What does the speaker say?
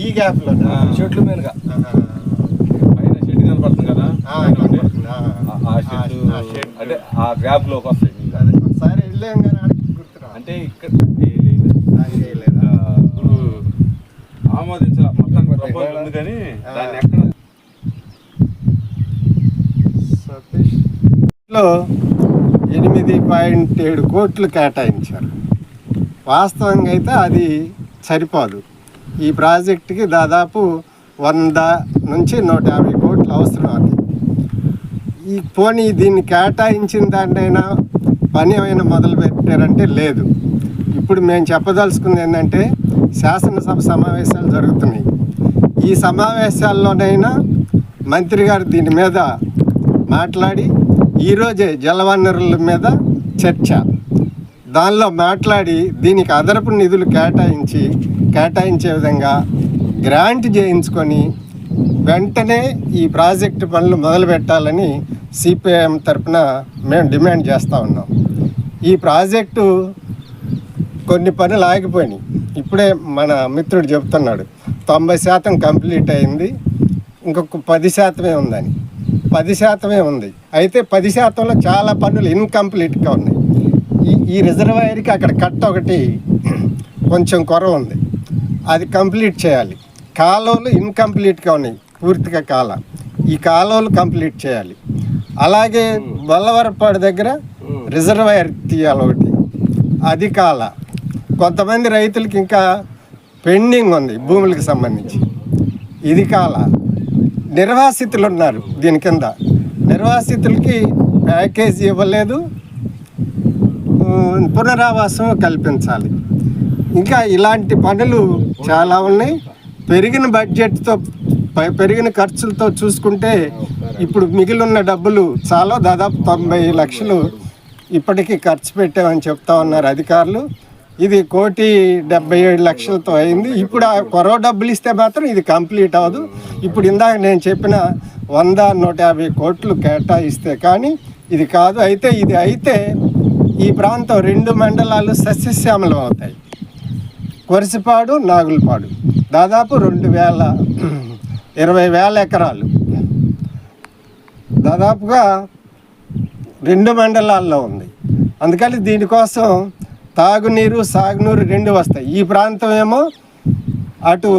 ఈ గ్యాప్ లో చెట్లు మీదుగా పైన షెడ్ కనపడుతుంది కదా, ఆ షెడ్ అంటే ఆ గ్యాప్ లోకి వస్తాయి. ఒకసారి వెళ్ళాం కానీ గుర్తురా అంటే ఇక్కడ ఆమోదించాల మొత్తం ప్రపోజల్ ఉంది కానీ దాన్ని ఎక్కడ సతీష్ 8.7 కోట్లు కేటాయించారు. వాస్తవంగా అయితే అది సరిపోదు. ఈ ప్రాజెక్టుకి దాదాపు 100 నుంచి 150 కోట్లు అవసరం. అది ఈ పోనీ దీన్ని కేటాయించిన దాన్నైనా పని ఏమైనా మొదలు పెట్టారంటే లేదు. ఇప్పుడు మేము చెప్పదలుచుకుంది ఏంటంటే శాసనసభ సమావేశాలు జరుగుతున్నాయి. ఈ సమావేశాల్లోనైనా మంత్రి గారు దీని మీద మాట్లాడి ఈరోజే జలవనరుల మీద చర్చ, దానిలో మాట్లాడి దీనికి అదనపు నిధులు కేటాయించే విధంగా గ్రాంట్ చేయించుకొని వెంటనే ఈ ప్రాజెక్టు పనులు మొదలు పెట్టాలని సిపిఐఎం తరఫున మేము డిమాండ్ చేస్తూ ఉన్నాం. ఈ ప్రాజెక్టు కొన్ని పనులు ఆగిపోయినాయి. ఇప్పుడే మన మిత్రుడు చెప్తున్నాడు 90% కంప్లీట్ అయింది, ఇంకొక 10% ఉందని. 10% ఉంది. అయితే 10%లో చాలా పనులు ఇన్కంప్లీట్గా ఉన్నాయి. ఈ రిజర్వాయర్కి అక్కడ కట్ట ఒకటి కొంచెం కొరవ ఉంది, అది కంప్లీట్ చేయాలి. కాలువలు ఇన్కంప్లీట్గా ఉన్నాయి, పూర్తిగా ఈ కాలువలు కంప్లీట్ చేయాలి. అలాగే బొల్లవరపాడు దగ్గర రిజర్వాయర్ తీయాలి ఒకటి, అది కొంతమంది రైతులకి ఇంకా పెండింగ్ ఉంది భూములకు సంబంధించి, ఇది నిర్వాసితులు ఉన్నారు. దీని కింద నిర్వాసితులకి ప్యాకేజీ ఇవ్వలేదు, పునరావాసం కల్పించాలి. ఇంకా ఇలాంటి పనులు చాలా ఉన్నాయి. పెరిగిన బడ్జెట్తో పెరిగిన ఖర్చులతో చూసుకుంటే ఇప్పుడు మిగిలిన డబ్బులు చాలా, దాదాపు 90 లక్షలు ఇప్పటికీ ఖర్చు పెట్టామని చెప్తా ఉన్నారు అధికారులు. ఇది 1,77,00,000తో అయింది. ఇప్పుడు ఆ కొరవ డబ్బులు ఇస్తే మాత్రం ఇది కంప్లీట్ అవ్వదు. ఇప్పుడు ఇందాక నేను చెప్పిన 100-150 కోట్లు కేటాయిస్తే కానీ ఇది కాదు. అయితే ఇది అయితే ఈ ప్రాంతం 2 మండలాలు సస్యశ్యామలం అవుతాయి. కొరిసిపాడు, నాగులపాడు దాదాపు 20,000 ఎకరాలు దాదాపుగా 2 మండలాల్లో ఉంది. అందుకని దీనికోసం తాగునీరు, సాగునీరు 2 వస్తాయి. ఈ ప్రాంతం ఏమో అటు